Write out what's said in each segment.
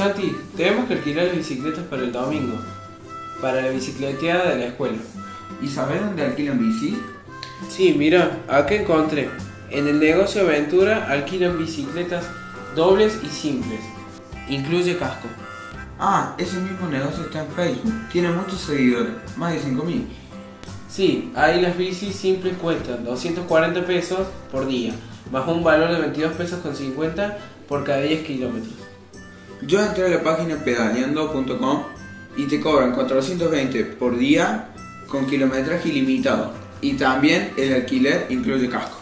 Santi, tenemos que alquilar las bicicletas para el domingo, para la bicicleteada de la escuela. ¿Y sabés dónde alquilan bici? Sí, mira, acá encontré. En el negocio Aventura alquilan bicicletas dobles y simples. Incluye casco. Ah, ese mismo negocio está en Facebook. Tiene muchos seguidores, más de 5.000. Sí, ahí las bicis simples cuestan 240 pesos por día, más un valor de 22 pesos con 50 por cada 10 kilómetros. Yo entré a la página pedaleando.com y te cobran 420 por día con kilometraje ilimitado. Y también el alquiler incluye casco.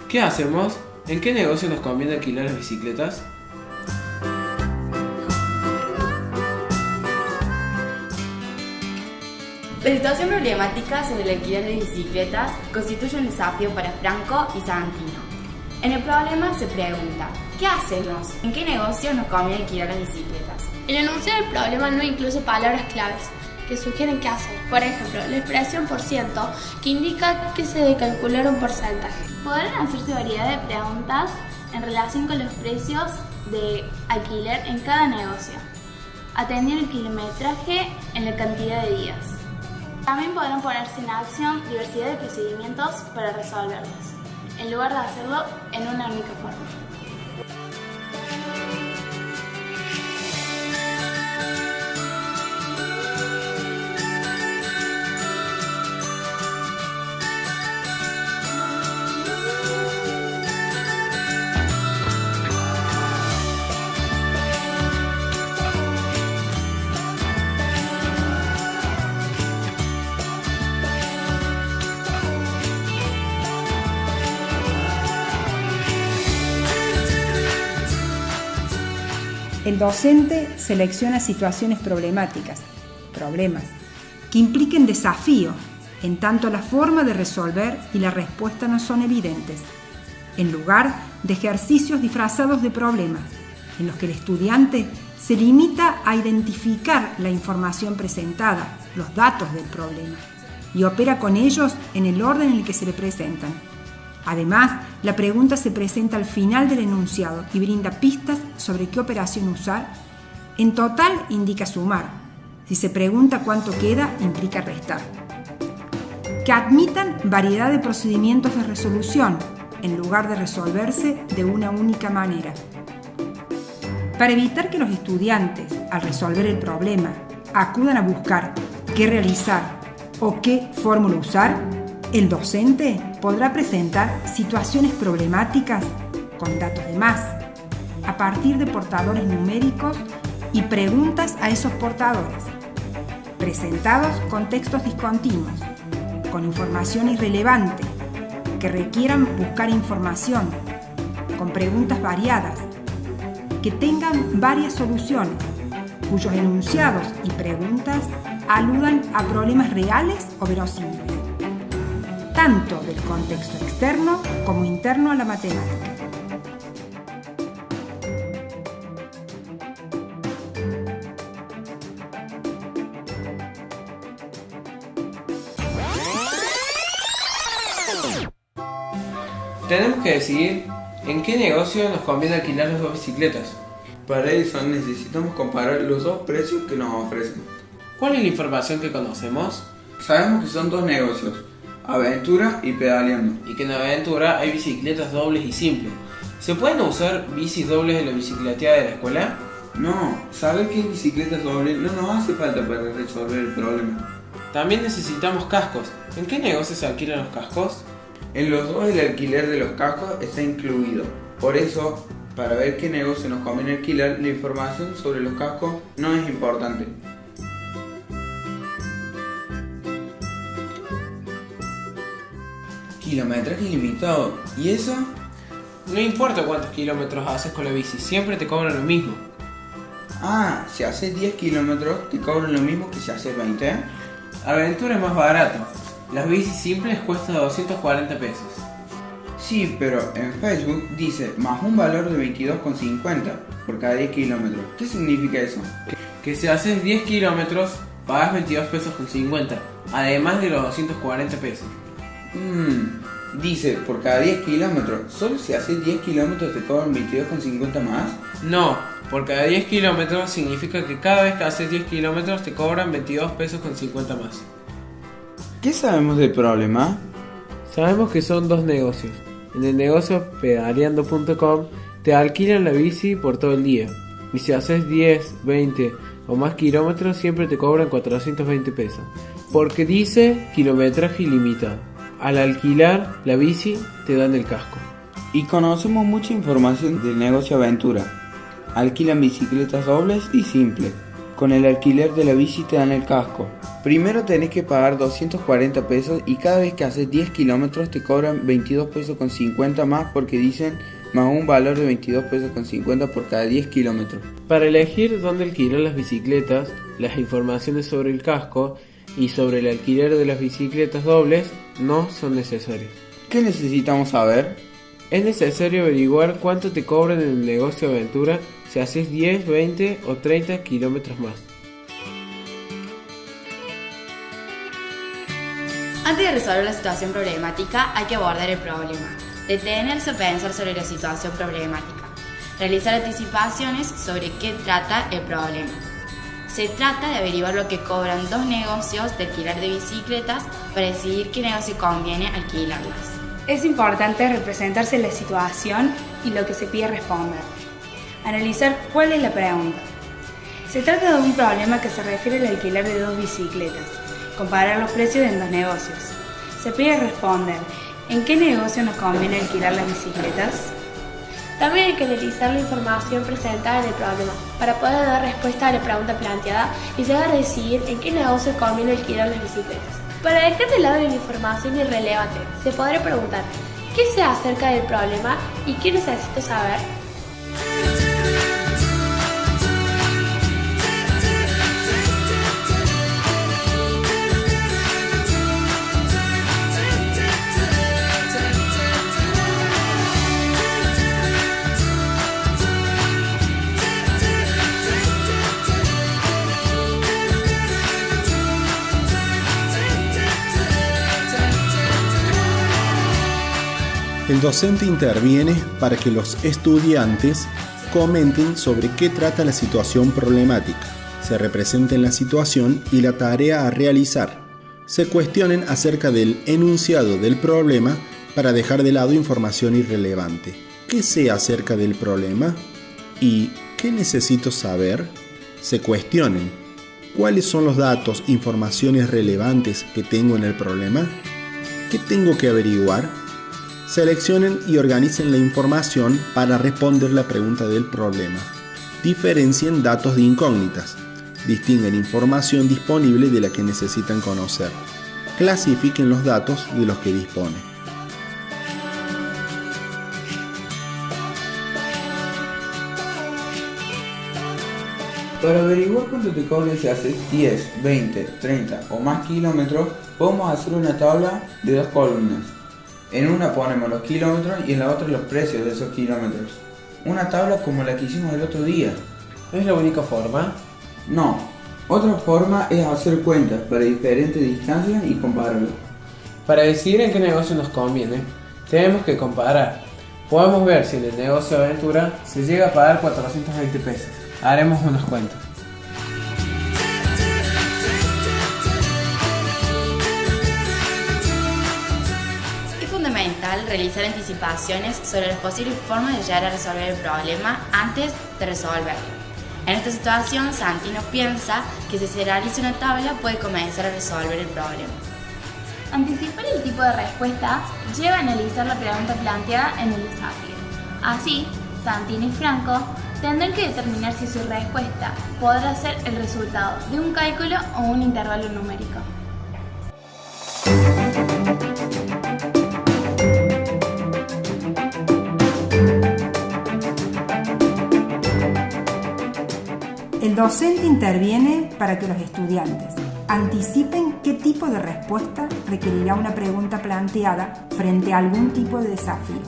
¿Qué hacemos? ¿En qué negocio nos conviene alquilar las bicicletas? La situación problemática sobre el alquiler de bicicletas constituye un desafío para Franco y Santino. En el problema se pregunta, ¿qué hacemos? ¿En qué negocio nos conviene alquilar las bicicletas? El enunciado del problema no incluye palabras claves que sugieren qué hacer. Por ejemplo, la expresión por ciento, que indica que se debe calcular un porcentaje. Podrán hacerse variedad de preguntas en relación con los precios de alquiler en cada negocio, atendiendo el kilometraje en la cantidad de días. También podrán ponerse en acción diversidad de procedimientos para resolverlos, en lugar de hacerlo en una única forma. El docente selecciona situaciones problemáticas, problemas, que impliquen desafío, en tanto la forma de resolver y la respuesta no son evidentes, en lugar de ejercicios disfrazados de problemas, en los que el estudiante se limita a identificar la información presentada, los datos del problema, y opera con ellos en el orden en el que se le presentan. Además, la pregunta se presenta al final del enunciado y brinda pistas sobre qué operación usar. En total indica sumar. Si se pregunta cuánto queda, implica restar. Que admitan variedad de procedimientos de resolución, en lugar de resolverse de una única manera. Para evitar que los estudiantes, al resolver el problema, acudan a buscar qué realizar o qué fórmula usar, el docente podrá presentar situaciones problemáticas con datos de más, a partir de portadores numéricos y preguntas a esos portadores, presentados con textos discontinuos, con información irrelevante, que requieran buscar información, con preguntas variadas, que tengan varias soluciones, cuyos enunciados y preguntas aludan a problemas reales o verosímiles, tanto del contexto externo como interno a la matemática. Tenemos que decidir en qué negocio nos conviene alquilar las dos bicicletas. Para eso necesitamos comparar los dos precios que nos ofrecen. ¿Cuál es la información que conocemos? Sabemos que son dos negocios, Aventura y Pedaleando. Y que en Aventura hay bicicletas dobles y simples. ¿Se pueden usar bicis dobles en la bicicleteada de la escuela? No, ¿sabes qué bicicletas dobles? No nos hace falta para resolver el problema. También necesitamos cascos. ¿En qué negocio se alquilan los cascos? En los dos el alquiler de los cascos está incluido. Por eso, para ver qué negocio nos conviene alquilar, la información sobre los cascos no es importante. Kilometraje ilimitado. ¿Y eso? No importa cuántos kilómetros haces con la bici, siempre te cobran lo mismo. Ah, si haces 10 kilómetros te cobran lo mismo que si haces 20, ¿eh? Aventura es más barato. Las bicis simples cuestan 240 pesos. Sí, pero en Facebook dice más un valor de 22,50 por cada 10 kilómetros. ¿Qué significa eso? Que si haces 10 kilómetros, pagas 22 pesos con 50, además de los 240 pesos. dice por cada 10 kilómetros. ¿Solo si haces 10 kilómetros te cobran 22,50 más? No, por cada 10 kilómetros significa que cada vez que haces 10 kilómetros te cobran 22 pesos con 50 más. ¿Qué sabemos del problema? Sabemos que son dos negocios. En el negocio pedaleando.com te alquilan la bici por todo el día. Y si haces 10, 20 o más kilómetros siempre te cobran 420 pesos. Porque dice kilometraje ilimitado. Al alquilar la bici te dan el casco. Y conocemos mucha información del negocio aventura. Alquilan bicicletas dobles y simples. Con el alquiler de la bici te dan el casco. Primero tenés que pagar 240 pesos y cada vez que haces 10 kilómetros te cobran 22 pesos con 50 más porque dicen más un valor de 22 pesos con 50 por cada 10 kilómetros. Para elegir dónde alquilar las bicicletas, las informaciones sobre el casco y sobre el alquiler de las bicicletas dobles no son necesarias. ¿Qué necesitamos saber? Es necesario averiguar cuánto te cobran en el negocio aventura si haces 10, 20 o 30 kilómetros más. Antes de resolver la situación problemática, hay que abordar el problema, detenerse a pensar sobre la situación problemática, realizar anticipaciones sobre qué trata el problema. Se trata de averiguar lo que cobran dos negocios de alquiler de bicicletas para decidir qué negocio conviene alquilarlas. Es importante representarse la situación y lo que se pide responder. Analizar cuál es la pregunta. Se trata de un problema que se refiere al alquiler de dos bicicletas. Comparar los precios en dos negocios. Se pide responder, ¿en qué negocio nos conviene alquilar las bicicletas? También hay que analizar la información presentada en el problema para poder dar respuesta a la pregunta planteada y llegar a decidir en qué negocio conviene alquilar las bicicletas. Para dejar de lado la información irrelevante, se podrá preguntar ¿qué sé acerca del problema y qué necesito saber? El docente interviene para que los estudiantes comenten sobre qué trata la situación problemática, se representen la situación y la tarea a realizar, se cuestionen acerca del enunciado del problema para dejar de lado información irrelevante. ¿Qué sé acerca del problema? ¿Y qué necesito saber? Se cuestionen. ¿Cuáles son los datos, informaciones relevantes que tengo en el problema? ¿Qué tengo que averiguar? Seleccionen y organicen la información para responder la pregunta del problema. Diferencien datos de incógnitas. Distinguen información disponible de la que necesitan conocer. Clasifiquen los datos de los que disponen. Para averiguar cuánto te cobran si haces 10, 20, 30 o más kilómetros, podemos hacer una tabla de dos columnas. En una ponemos los kilómetros y en la otra los precios de esos kilómetros. Una tabla como la que hicimos el otro día. ¿No es la única forma? No. Otra forma es hacer cuentas para diferentes distancias y compararlas. Para decidir en qué negocio nos conviene, tenemos que comparar. Podemos ver si en el negocio de aventura se llega a pagar 420 pesos. Haremos unas cuentas. Es fundamental realizar anticipaciones sobre las posibles formas de llegar a resolver el problema antes de resolverlo. En esta situación, Santino piensa que si se realiza una tabla puede comenzar a resolver el problema. Anticipar el tipo de respuesta lleva a analizar la pregunta planteada en el desafío. Así, Santino y Franco tendrán que determinar si su respuesta podrá ser el resultado de un cálculo o un intervalo numérico. El docente interviene para que los estudiantes anticipen qué tipo de respuesta requerirá una pregunta planteada frente a algún tipo de desafío,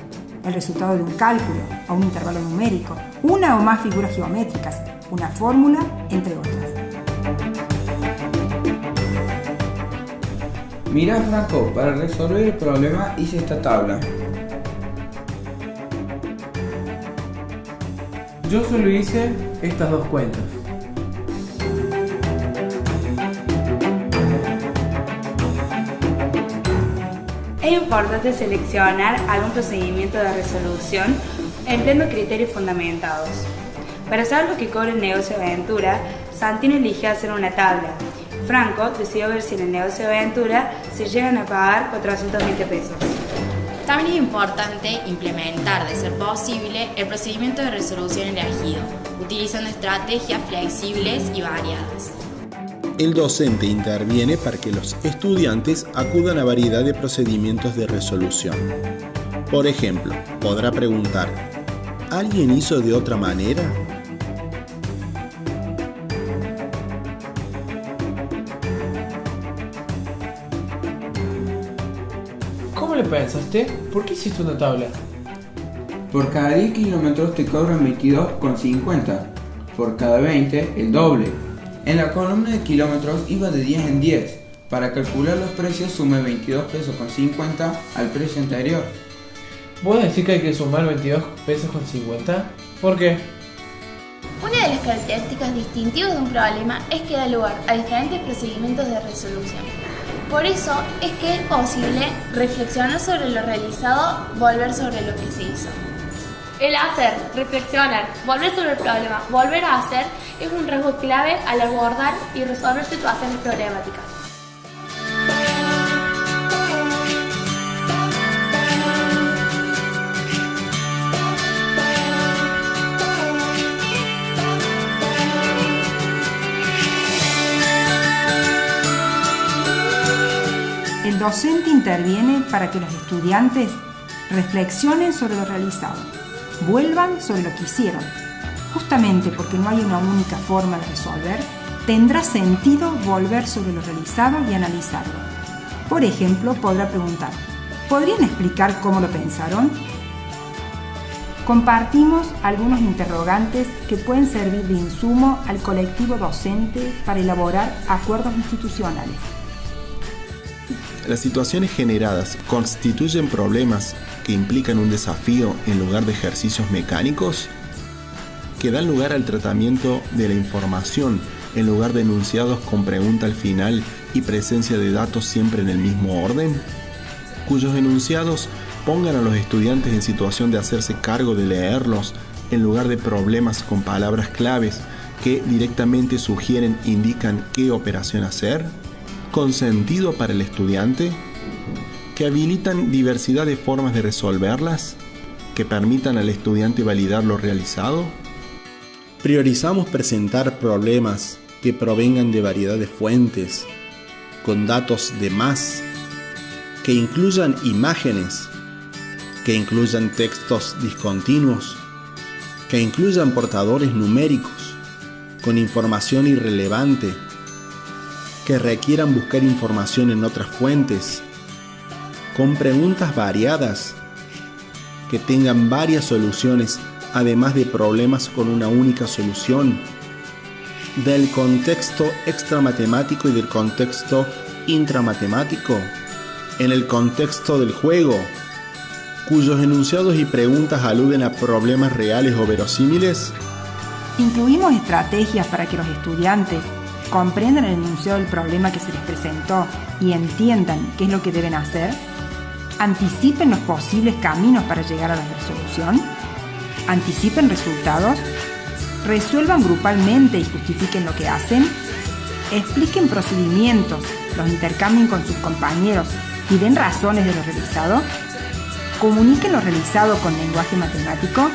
el resultado de un cálculo o un intervalo numérico, una o más figuras geométricas, una fórmula, entre otras. Mira, Franco, para resolver el problema hice esta tabla. Yo solo hice estas dos cuentas. Es importante seleccionar algún procedimiento de resolución empleando criterios fundamentados. Para saber lo que cobra el negocio aventura, Santino eligió hacer una tabla. Franco decidió ver si en el negocio aventura se llegan a pagar 420 pesos. También es importante implementar, de ser posible, el procedimiento de resolución elegido, utilizando estrategias flexibles y variadas. El docente interviene para que los estudiantes acudan a variedad de procedimientos de resolución. Por ejemplo, podrá preguntar: ¿alguien hizo de otra manera? ¿Cómo le pensaste? ¿Por qué hiciste una tabla? Por cada 10 kilómetros te cobran 22,50. Por cada 20, el doble. En la columna de kilómetros iba de 10 en 10. Para calcular los precios sume 22 pesos con 50 al precio anterior. ¿Vos decís que hay que sumar 22 pesos con 50? ¿Por qué? Una de las características distintivas de un problema es que da lugar a diferentes procedimientos de resolución. Por eso es que es posible reflexionar sobre lo realizado, volver sobre lo que se hizo. El hacer, reflexionar, volver sobre el problema, volver a hacer es un rasgo clave al abordar y resolver situaciones problemáticas. El docente interviene para que los estudiantes reflexionen sobre lo realizado, vuelvan sobre lo que hicieron. Justamente porque no hay una única forma de resolver, tendrá sentido volver sobre lo realizado y analizarlo. Por ejemplo, podrá preguntar: ¿podrían explicar cómo lo pensaron? Compartimos algunos interrogantes que pueden servir de insumo al colectivo docente para elaborar acuerdos institucionales. Las situaciones generadas constituyen problemas que implican un desafío en lugar de ejercicios mecánicos, que dan lugar al tratamiento de la información en lugar de enunciados con pregunta al final y presencia de datos siempre en el mismo orden, cuyos enunciados pongan a los estudiantes en situación de hacerse cargo de leerlos en lugar de problemas con palabras claves que directamente sugieren, indican qué operación hacer, con sentido para el estudiante, que habilitan diversidad de formas de resolverlas, que permitan al estudiante validar lo realizado. Priorizamos presentar problemas que provengan de variedad de fuentes, con datos de más, que incluyan imágenes, que incluyan textos discontinuos, que incluyan portadores numéricos, con información irrelevante, que requieran buscar información en otras fuentes, con preguntas variadas, que tengan varias soluciones, además de problemas con una única solución, del contexto extramatemático y del contexto intramatemático, en el contexto del juego, cuyos enunciados y preguntas aluden a problemas reales o verosímiles. Incluimos estrategias para que los estudiantes comprendan el enunciado del problema que se les presentó y entiendan qué es lo que deben hacer, anticipen los posibles caminos para llegar a la resolución, anticipen resultados, resuelvan grupalmente y justifiquen lo que hacen, expliquen procedimientos, los intercambien con sus compañeros y den razones de lo realizado, comuniquen lo realizado con lenguaje matemático,